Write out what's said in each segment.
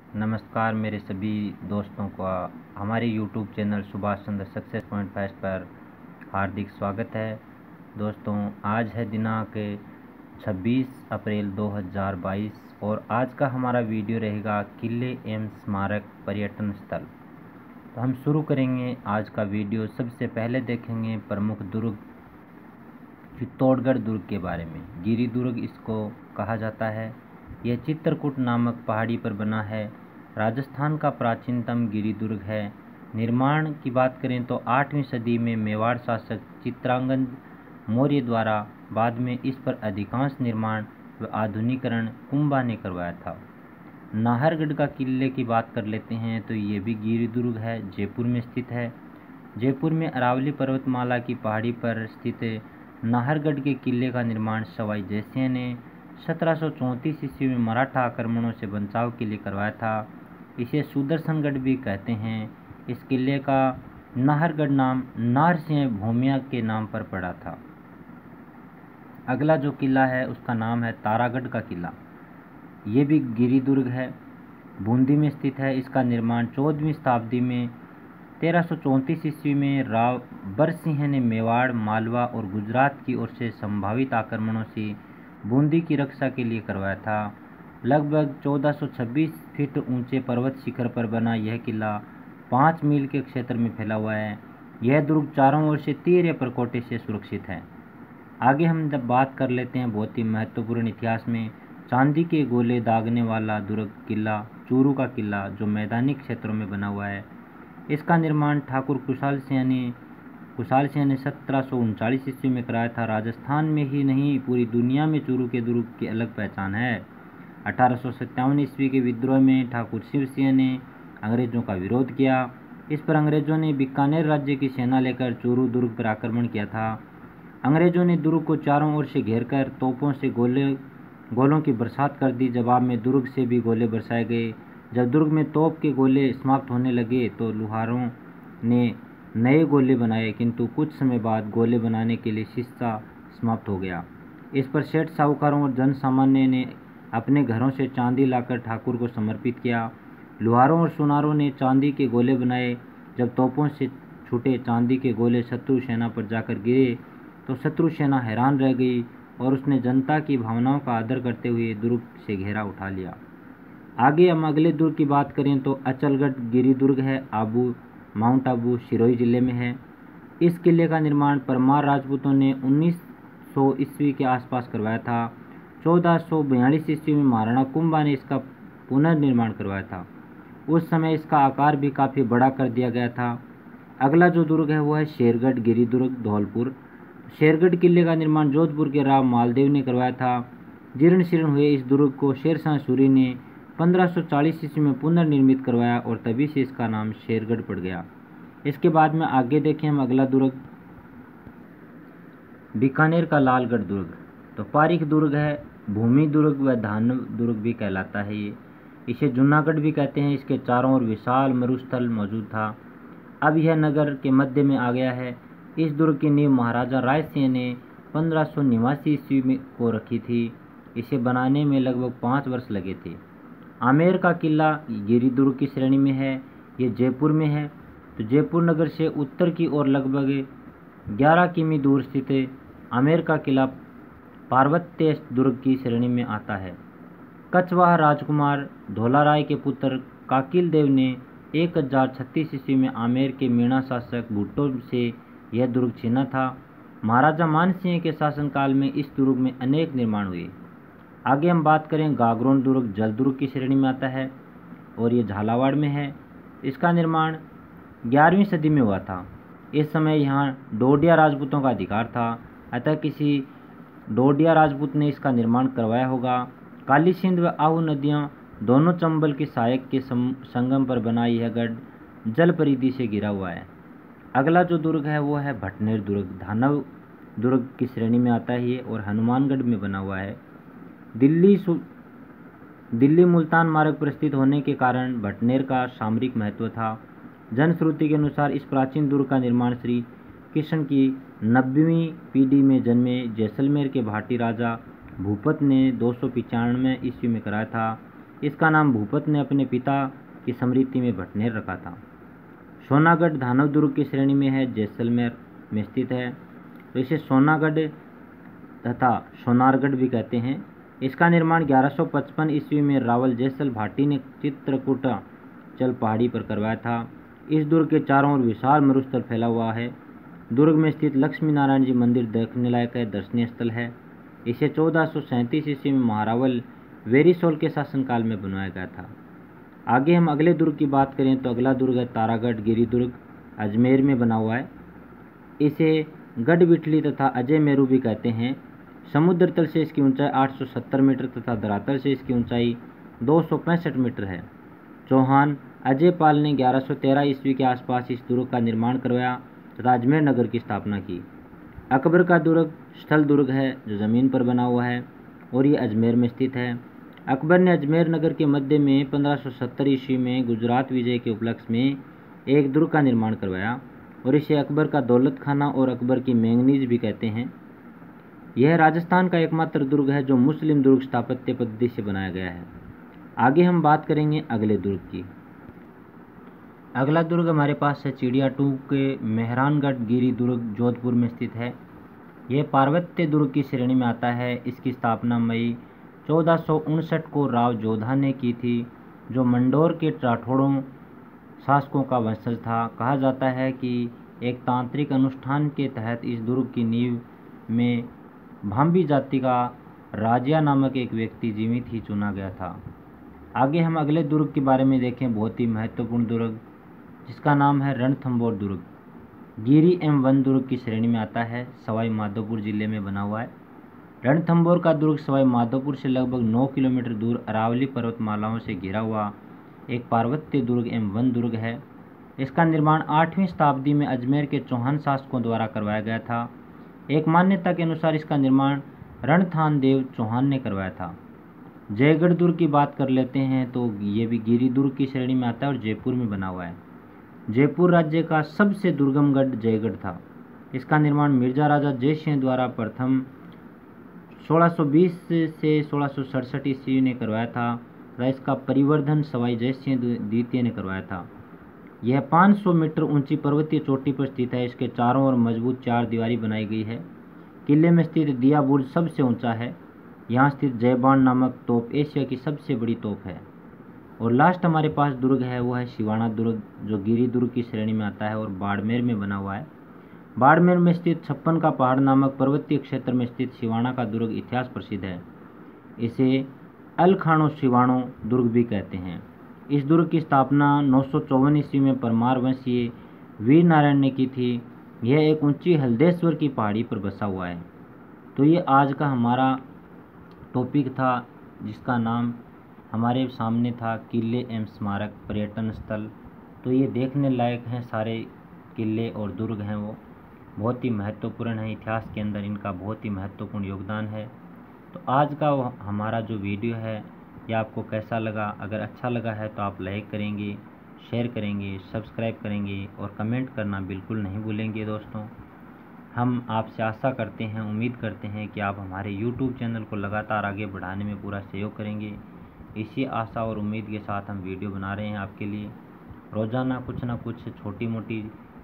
नमस्कार मेरे सभी दोस्तों का हमारे YouTube channel Subhash Chandra success point फाइस्ट पर हार्दिक स्वागत है। दोस्तों, आज है दिनांक 26 अप्रैल 2022 और आज का हमारा वीडियो रहेगा किले एवं स्मारक पर्यटन स्थल। तो हम शुरू करेंगे आज का वीडियो। सबसे पहले देखेंगे प्रमुख दुर्ग चित्तौड़गढ़ दुर्ग के बारे में। गिरि दुर्ग इसको कहा जाता है। यह चित्रकूट नामक पहाड़ी पर बना है। राजस्थान का प्राचीनतम गिरि दुर्ग है। निर्माण की बात करें तो 8वीं सदी में मेवाड़ शासक चित्रांगद मौर्य द्वारा, बाद में इस पर अधिकांश निर्माण व आधुनिकीकरण कुंभा ने करवाया था। नाहरगढ़ का किले की बात कर लेते हैं तो ये भी गिरि दुर्ग है, जयपुर में स्थित है। जयपुर में अरावली पर्वतमाला की पहाड़ी पर स्थित नाहरगढ़ के किले का निर्माण सवाई जयसिंह ने 1734 ईस्वी में मराठा आक्रमणों से बचाव के लिए करवाया था। इसे सुदर्शनगढ़ भी कहते हैं। इस किले का नाहरगढ़ नाम नारसिंह भूमिया के नाम पर पड़ा था। अगला जो किला है उसका नाम है तारागढ़ का किला। ये भी गिरि दुर्ग है, बूंदी में स्थित है। इसका निर्माण 14वीं शताब्दी में 1334 ईस्वी में राव बरसिंह ने मेवाड़, मालवा और गुजरात की ओर से संभावित आक्रमणों से बूंदी की रक्षा के लिए करवाया था। लगभग 1426 फीट ऊंचे पर्वत शिखर पर बना यह किला 5 मील के क्षेत्र में फैला हुआ है। यह दुर्ग चारों ओर से तीर या परकोटे से सुरक्षित है। आगे हम जब बात कर लेते हैं बहुत ही महत्वपूर्ण इतिहास में, चांदी के गोले दागने वाला दुर्ग किला चूरू का किला, जो मैदानी क्षेत्रों में बना हुआ है। इसका निर्माण ठाकुर कुशाल सिंह ने 1739 ईस्वी में कराया था। राजस्थान में ही नहीं पूरी दुनिया में चूरू के दुर्ग की अलग पहचान है। 1857 ईस्वी के विद्रोह में ठाकुर शिव सिंह ने अंग्रेजों का विरोध किया। इस पर अंग्रेजों ने बीकानेर राज्य की सेना लेकर चूरू दुर्ग पर आक्रमण किया था। अंग्रेजों ने दुर्ग को चारों ओर से घेरकर तोपों से गोलों की बरसात कर दी। जवाब में दुर्ग से भी गोले बरसाए गए। जब दुर्ग में तोप के गोले समाप्त होने लगे तो लुहारों ने नए गोले बनाए, किंतु कुछ समय बाद गोले बनाने के लिए शीशा समाप्त हो गया। इस पर सेठ साहूकारों और जन सामान्य ने अपने घरों से चांदी लाकर ठाकुर को समर्पित किया। लुहारों और सुनारों ने चांदी के गोले बनाए। जब तोपों से छूटे चांदी के गोले शत्रु सेना पर जाकर गिरे तो शत्रु सेना हैरान रह गई और उसने जनता की भावनाओं का आदर करते हुए दुर्ग से घेरा उठा लिया। आगे हम अगले दुर्ग की बात करें तो अचलगढ़ गिरि दुर्ग है। माउंट आबू सिरोही जिले में है। इस किले का निर्माण परमार राजपूतों ने 1900 ईस्वी के आसपास करवाया था। 1442 ईस्वी में महाराणा कुंभा ने इसका पुनर्निर्माण करवाया था। उस समय इसका आकार भी काफ़ी बड़ा कर दिया गया था। अगला जो दुर्ग है वो है शेरगढ़ गिरि दुर्ग, धौलपुर। शेरगढ़ किले का निर्माण जोधपुर के राव मालदेव ने करवाया था। जीर्ण शीर्ण हुए इस दुर्ग को शेरशाह सूरी ने 1540 ईस्वी में पुनर्निर्मित करवाया और तभी से इसका नाम शेरगढ़ पड़ गया। इसके बाद में आगे देखें हम अगला दुर्ग बीकानेर का लालगढ़ दुर्ग। तो पारीख दुर्ग है, भूमि दुर्ग व धानव दुर्ग भी कहलाता है। ये इसे जूनागढ़ भी कहते हैं। इसके चारों ओर विशाल मरुस्थल मौजूद था। अब यह नगर के मध्य में आ गया है। इस दुर्ग की नींव महाराजा राय सिंह ने 1589 ईस्वी में को रखी थी। इसे बनाने में लगभग 5 वर्ष लगे थे। आमेर का किला गिरि दुर्ग की श्रेणी में है। ये जयपुर में है। तो जयपुर नगर से उत्तर की ओर लगभग 11 किमी दूर स्थित आमेर का किला पार्वत्य दुर्ग की श्रेणी में आता है। कछवाहा राजकुमार धौलाराय के पुत्र काकिल देव ने 1036 ईस्वी में आमेर के मीणा शासक भुट्टो से यह दुर्ग छीना था। महाराजा मानसिंह के शासनकाल में इस दुर्ग में अनेक निर्माण हुए। आगे हम बात करें गागरोन दुर्ग, जल दुर्ग की श्रेणी में आता है और ये झालावाड़ में है। इसका निर्माण 11वीं सदी में हुआ था। इस समय यहाँ डोडिया राजपूतों का अधिकार था, अतः किसी डोडिया राजपूत ने इसका निर्माण करवाया होगा। काली सिंध व आहू नदियाँ दोनों चंबल के सहायक के संगम पर बना यह गढ़ जल परिधि से घिरा हुआ है। अगला जो दुर्ग है वो है भटनेर दुर्ग, धानव दुर्ग की श्रेणी में आता है ये और हनुमानगढ़ में बना हुआ है। दिल्ली मुल्तान मार्ग पर स्थित होने के कारण भटनेर का सामरिक महत्व था। जनश्रुति के अनुसार इस प्राचीन दुर्ग का निर्माण श्री कृष्ण की 90वीं पीढ़ी में जन्मे जैसलमेर के भाटी राजा भूपत ने 295 ईस्वी में कराया था। इसका नाम भूपत ने अपने पिता की स्मृति में भटनेर रखा था। सोनागढ़ धानव दुर्ग की श्रेणी में है, जैसलमेर में स्थित है। तो इसे सोनागढ़ तथा सोनारगढ़ भी कहते हैं। इसका निर्माण 1155 ईस्वी में रावल जैसल भाटी ने चित्रकूटा चल पहाड़ी पर करवाया था। इस दुर्ग के चारों ओर विशाल मरुस्थल फैला हुआ है। दुर्ग में स्थित लक्ष्मी नारायण जी मंदिर देखने लायक है, दर्शनीय स्थल है। इसे 1437 ईस्वी में महारावल वेरिसोल के शासनकाल में बनवाया गया था। आगे हम अगले दुर्ग की बात करें तो अगला दुर्ग है तारागढ़ गिरी दुर्ग, अजमेर में बना हुआ है। इसे गढ़ बिठली तथा अजय मेरू भी कहते हैं। समुद्र तल से इसकी ऊंचाई 870 मीटर तथा धरातल से इसकी ऊंचाई 265 मीटर है। चौहान अजय पाल ने 1113 ईस्वी के आसपास इस दुर्ग का निर्माण करवाया तथा अजमेर नगर की स्थापना की। अकबर का दुर्ग स्थल दुर्ग है जो ज़मीन पर बना हुआ है और ये अजमेर में स्थित है। अकबर ने अजमेर नगर के मध्य में 1570 ईस्वी में गुजरात विजय के उपलक्ष्य में एक दुर्ग का निर्माण करवाया और इसे अकबर का दौलत खाना और अकबर की मैंगनीज भी कहते हैं। यह राजस्थान का एकमात्र दुर्ग है जो मुस्लिम दुर्ग स्थापत्य पद्धति से बनाया गया है। आगे हम बात करेंगे अगले दुर्ग की। अगला दुर्ग हमारे पास है चिड़ियाटू के मेहरानगढ़ गिरी दुर्ग, जोधपुर में स्थित है। यह पार्वत्य दुर्ग की श्रेणी में आता है। इसकी स्थापना मई 1459 को राव जोधा ने की थी, जो मंडोर के राठौड़ों शासकों का वंशज था। कहा जाता है कि एक तांत्रिक अनुष्ठान के तहत इस दुर्ग की नींव में भांबी जाति का राजिया नामक एक व्यक्ति जीवित ही चुना गया था। आगे हम अगले दुर्ग के बारे में देखें, बहुत ही महत्वपूर्ण दुर्ग जिसका नाम है रणथंभौर दुर्ग, गिरी एवं वन दुर्ग की श्रेणी में आता है। सवाई माधोपुर जिले में बना हुआ है। रणथंभौर का दुर्ग सवाई माधोपुर से लगभग 9 किलोमीटर दूर अरावली पर्वतमालाओं से घिरा हुआ एक पार्वत्य दुर्ग एवं वन दुर्ग है। इसका निर्माण 8वीं शताब्दी में अजमेर के चौहान शासकों द्वारा करवाया गया था। एक मान्यता के अनुसार इसका निर्माण रणथान देव चौहान ने करवाया था। जयगढ़ दुर्ग की बात कर लेते हैं तो ये भी गिरी दुर्ग की श्रेणी में आता है और जयपुर में बना हुआ है। जयपुर राज्य का सबसे दुर्गम गढ़ जयगढ़ था। इसका निर्माण मिर्जा राजा जय सिंह द्वारा प्रथम 1620 से 1667 ईस्वी ने करवाया था तथा इसका परिवर्धन सवाई जय सिंह द्वितीय ने करवाया था। यह 500 मीटर ऊंची पर्वतीय चोटी पर स्थित है। इसके चारों ओर मजबूत 4 दीवारी बनाई गई है। किले में स्थित दिया बुर्ज सबसे ऊंचा है। यहाँ स्थित जयबान नामक तोप एशिया की सबसे बड़ी तोप है। और लास्ट हमारे पास दुर्ग है वो है सिवाना दुर्ग, जो गिरी दुर्ग की श्रेणी में आता है और बाड़मेर में बना हुआ है। बाड़मेर में स्थित 56 का पहाड़ नामक पर्वतीय क्षेत्र में स्थित सिवाना का दुर्ग इतिहास प्रसिद्ध है। इसे अलखाणो सिवाणो दुर्ग भी कहते हैं। इस दुर्ग की स्थापना 954 ईस्वी में परमार वंशीय वीर नारायण ने की थी। यह एक ऊंची हल्देश्वर की पहाड़ी पर बसा हुआ है। तो ये आज का हमारा टॉपिक था जिसका नाम हमारे सामने था किले एवं स्मारक पर्यटन स्थल। तो ये देखने लायक हैं, सारे किले और दुर्ग हैं वो बहुत ही महत्वपूर्ण है। इतिहास के अंदर इनका बहुत ही महत्वपूर्ण योगदान है। तो आज का हमारा जो वीडियो है ये आपको कैसा लगा? अगर अच्छा लगा है तो आप लाइक करेंगे, शेयर करेंगे, सब्सक्राइब करेंगे और कमेंट करना बिल्कुल नहीं भूलेंगे। दोस्तों, हम आपसे आशा करते हैं, उम्मीद करते हैं कि आप हमारे YouTube चैनल को लगातार आगे बढ़ाने में पूरा सहयोग करेंगे। इसी आशा और उम्मीद के साथ हम वीडियो बना रहे हैं आपके लिए। रोज़ाना कुछ ना कुछ छोटी मोटी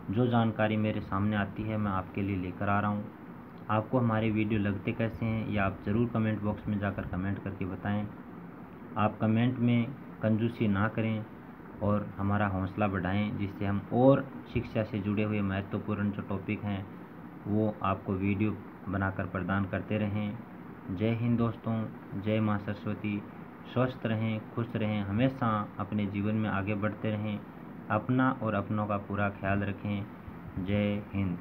जो जानकारी मेरे सामने आती है मैं आपके लिए लेकर आ रहा हूँ। आपको हमारे वीडियो लगते कैसे हैं ये आप ज़रूर कमेंट बॉक्स में जाकर कमेंट करके बताएं। आप कमेंट में कंजूसी ना करें और हमारा हौसला बढ़ाएं, जिससे हम और शिक्षा से जुड़े हुए महत्वपूर्ण जो टॉपिक हैं वो आपको वीडियो बनाकर प्रदान करते रहें। जय हिंद दोस्तों, जय माँ सरस्वती। स्वस्थ रहें, खुश रहें, हमेशा अपने जीवन में आगे बढ़ते रहें, अपना और अपनों का पूरा ख्याल रखें। जय हिंद।